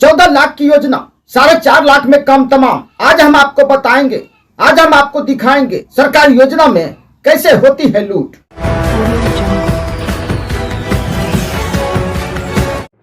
14 लाख की योजना 4.5 लाख में कम तमाम। आज हम आपको बताएंगे, आज हम आपको दिखाएंगे सरकारी योजना में कैसे होती है लूट।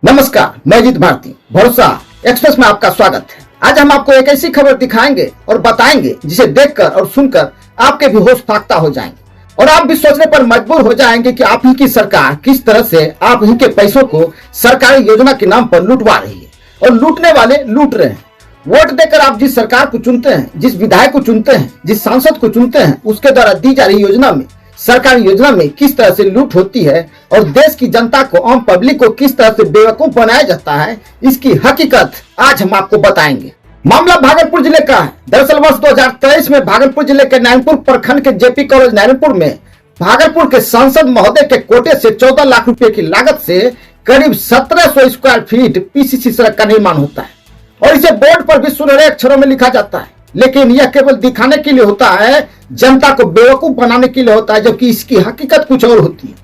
नमस्कार, मैं जीत भारती, भरोसा एक्सप्रेस में आपका स्वागत है। आज हम आपको एक ऐसी खबर दिखाएंगे और बताएंगे जिसे देखकर और सुनकर आपके भी होश फाख्ता हो जाएंगे और आप भी सोचने पर मजबूर हो जाएंगे कि आप ही की सरकार किस तरह से आप ही के पैसों को सरकारी योजना के नाम पर लुटवा रही है और लूटने वाले लूट रहे हैं। वोट देकर आप जिस सरकार को चुनते हैं, जिस विधायक को चुनते हैं, जिस सांसद को चुनते हैं, उसके द्वारा दी जा रही योजना में, सरकारी योजना में किस तरह से लूट होती है और देश की जनता को, आम पब्लिक को किस तरह से बेवकूफ बनाया जाता है, इसकी हकीकत आज हम आपको बताएंगे। मामला भागलपुर जिले का है। दरअसल वर्ष 2023 में भागलपुर जिले के नारायणपुर प्रखंड के जेपी कॉलेज नारायणपुर में भागलपुर के सांसद महोदय के कोटे से 14 लाख रुपए की लागत से करीब 1700 स्क्वायर फीट पीसीसी सड़क का निर्माण होता है और इसे बोर्ड पर भी सुनहरे अक्षरों में लिखा जाता है, लेकिन यह केवल दिखाने के लिए होता है, जनता को बेवकूफ बनाने के लिए होता है, जबकि इसकी हकीकत कुछ और होती है।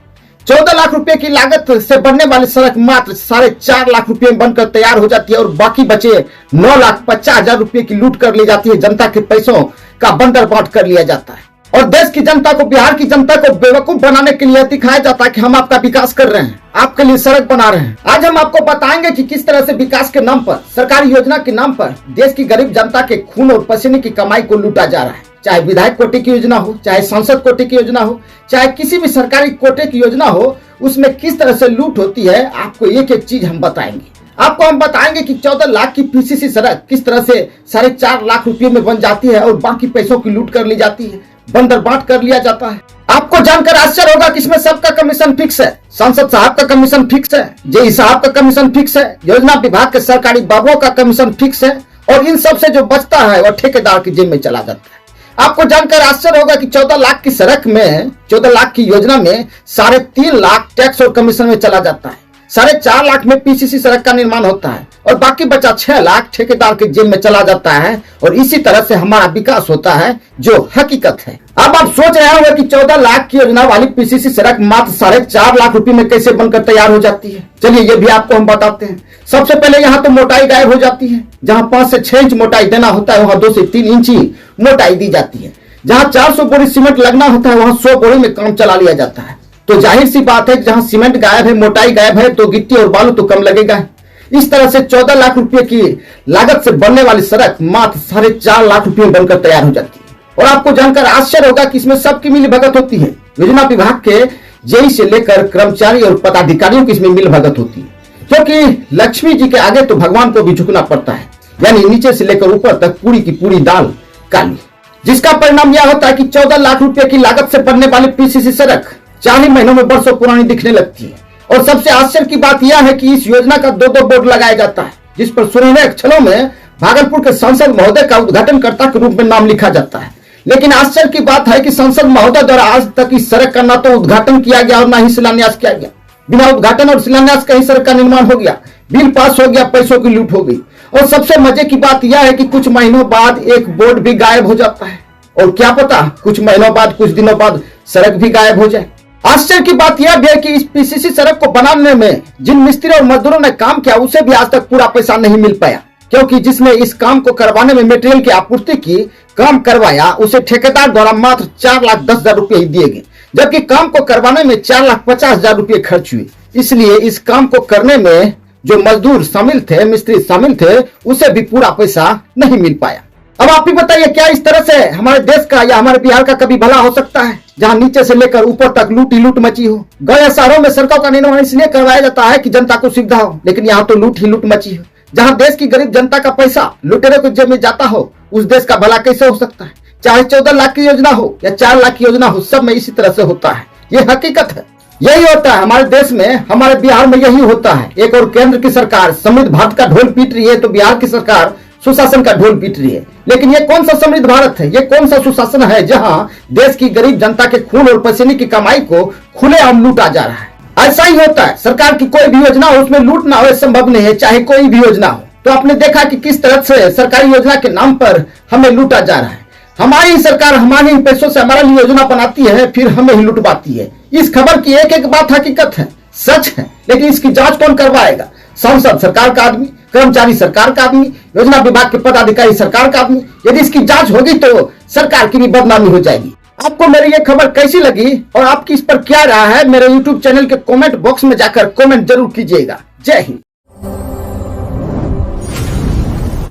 14 लाख रुपए की लागत से बनने वाली सड़क मात्र 4.5 लाख रुपए में बनकर तैयार हो जाती है और बाकी बचे 9,50,000 रुपए की लूट कर ली जाती है। जनता के पैसों का बंदर बांट कर लिया जाता है और देश की जनता को, बिहार की जनता को बेवकूफ बनाने के लिए दिखाया जाता है कि हम आपका विकास कर रहे हैं, आपके लिए सड़क बना रहे हैं। आज हम आपको बताएंगे कि किस तरह से विकास के नाम पर, सरकारी योजना के नाम पर देश की गरीब जनता के खून और पसीने की कमाई को लूटा जा रहा है। चाहे विधायक कोटे की योजना हो, चाहे सांसद कोटे की योजना हो, चाहे किसी भी सरकारी कोटे की योजना हो, उसमें किस तरह से लूट होती है, आपको एक एक चीज हम बताएंगे। आपको हम बताएंगे कि 14 लाख की पीसीसी सड़क किस तरह से 4.5 लाख रुपए में बन जाती है और बाकी पैसों की लूट कर ली जाती है, बंदर बांट कर लिया जाता है। आपको जानकर आश्चर्य होगा कि इसमें सबका कमीशन फिक्स है। सांसद साहब का कमीशन फिक्स है, जेई साहब का कमीशन फिक्स है, योजना विभाग के सरकारी बाबुओं का कमीशन फिक्स है और इन सब से जो बचता है वह ठेकेदार की जेब में चला जाता है। आपको जानकर आश्चर्य होगा कि 14 लाख की सड़क में, 14 लाख की योजना में 3.5 लाख टैक्स और कमीशन में चला जाता है। 4.5 लाख में पीसीसी सड़क का निर्माण होता है और बाकी बचा 6 लाख ठेकेदार के जेब में चला जाता है और इसी तरह से हमारा विकास होता है, जो हकीकत है। अब आप सोच रहे होंगे कि 14 लाख की योजना वाली पीसीसी सड़क मात्र 4.5 लाख रुपए में कैसे बनकर तैयार हो जाती है। चलिए ये भी आपको हम बताते हैं। सबसे पहले यहाँ तो मोटाई गायब हो जाती है। जहाँ 5 से 6 इंच मोटाई देना होता है वहाँ 2 से 3 इंच ही मोटाई दी जाती है। जहाँ 400 बोरी सीमेंट लगना होता है वहाँ 100 बोरी में काम चला लिया जाता है। तो जाहिर सी बात है कि जहाँ सीमेंट गायब है, मोटाई गायब है, तो गिट्टी और बालू तो कम लगेगा। इस तरह से 14 लाख रुपए की लागत से बनने वाली सड़क मात्र 4.5 लाख रुपए में बनकर तैयार हो जाती है। और आपको जानकर आश्चर्य होगा कि इसमें सबकी मिली भगत होती है। योजना विभाग के जेई से लेकर कर्मचारी और पदाधिकारियों की इसमें मिल भगत होती है, क्योंकि लक्ष्मी जी के आगे तो भगवान को भी झुकना पड़ता है। यानी नीचे से लेकर ऊपर तक पूरी की पूरी दाल काली, जिसका परिणाम यह होता है कि 14 लाख रुपए की लागत से बनने वाली पीसीसी सड़क 4 ही महीनों में वर्षों पुरानी दिखने लगती है। और सबसे आश्चर्य की बात यह है कि इस योजना का 2-2 बोर्ड लगाया जाता है, जिस पर सुनहरे अक्षरों में भागलपुर के सांसद महोदय का उद्घाटनकर्ता के रूप में नाम लिखा जाता है। लेकिन आश्चर्य की बात है कि सांसद महोदय द्वारा आज तक इस सड़क का ना तो उद्घाटन किया गया और ना ही शिलान्यास किया गया। बिना उद्घाटन और शिलान्यास का ही सड़क का निर्माण हो गया, बिल पास हो गया, पैसों की लूट हो गई। और सबसे मजे की बात यह है कि कुछ महीनों बाद एक बोर्ड भी गायब हो जाता है और क्या पता कुछ महीनों बाद, कुछ दिनों बाद सड़क भी गायब हो जाए। आश्चर्य की बात यह भी है कि इस पीसीसी सड़क को बनाने में जिन मिस्त्री और मजदूरों ने काम किया उसे भी आज तक पूरा पैसा नहीं मिल पाया, क्योंकि जिसने इस काम को करवाने में मटेरियल की आपूर्ति की, काम करवाया, उसे ठेकेदार द्वारा मात्र 4,10,000 रुपए ही दिए गए, जबकि काम को करवाने में 4,50,000 रुपए खर्च हुए। इसलिए इस काम को करने में जो मजदूर शामिल थे, मिस्त्री शामिल थे, उसे भी पूरा पैसा नहीं मिल पाया। अब आप ही बताइए, क्या इस तरह से हमारे देश का या हमारे बिहार का कभी भला हो सकता है, जहां नीचे से लेकर ऊपर तक लूट ही लूट मची हो। गए शहरों में सड़कों का निर्माण इसलिए करवाया जाता है कि जनता को सुविधा हो, लेकिन यहाँ तो लूट ही लूट मची हो। जहां देश की गरीब जनता का पैसा लुटेरों के जेब में जाता हो, उस देश का भला कैसे हो सकता है। चाहे 14 लाख की योजना हो या 4 लाख की योजना हो, सब में इसी तरह से होता है। ये हकीकत है, यही होता है हमारे देश में, हमारे बिहार में यही होता है। एक और केंद्र की सरकार समृद्ध भारत का ढोल पीट रही है, तो बिहार की सरकार सुशासन का ढोल पीट रही है। लेकिन ये कौन सा समृद्ध भारत है, ये कौन सा सुशासन है जहां देश की गरीब जनता के खून और पसीने की कमाई को खुलेआम लूटा जा रहा है। ऐसा ही होता है, सरकार की कोई भी योजना हो उसमें लूट ना हो संभव नहीं है, चाहे कोई भी योजना हो। तो आपने देखा कि किस तरह से सरकारी योजना के नाम पर हमें लूटा जा रहा है। हमारी सरकार हमारे ही पैसों से हमारे लिए योजना बनाती है, फिर हमें ही लुटवाती है। इस खबर की एक एक बात हकीकत है, सच है, लेकिन इसकी जांच कौन करवाएगा? सांसद सरकार का आदमी, कर्मचारी सरकार का आदमी, योजना विभाग के पदाधिकारी सरकार का आदमी। यदि इसकी जांच होगी तो सरकार की भी बदनामी हो जाएगी। आपको मेरी ये खबर कैसी लगी और आपकी इस पर क्या राय है, मेरे YouTube चैनल के कमेंट बॉक्स में जाकर कमेंट जरूर कीजिएगा। जय हिंद।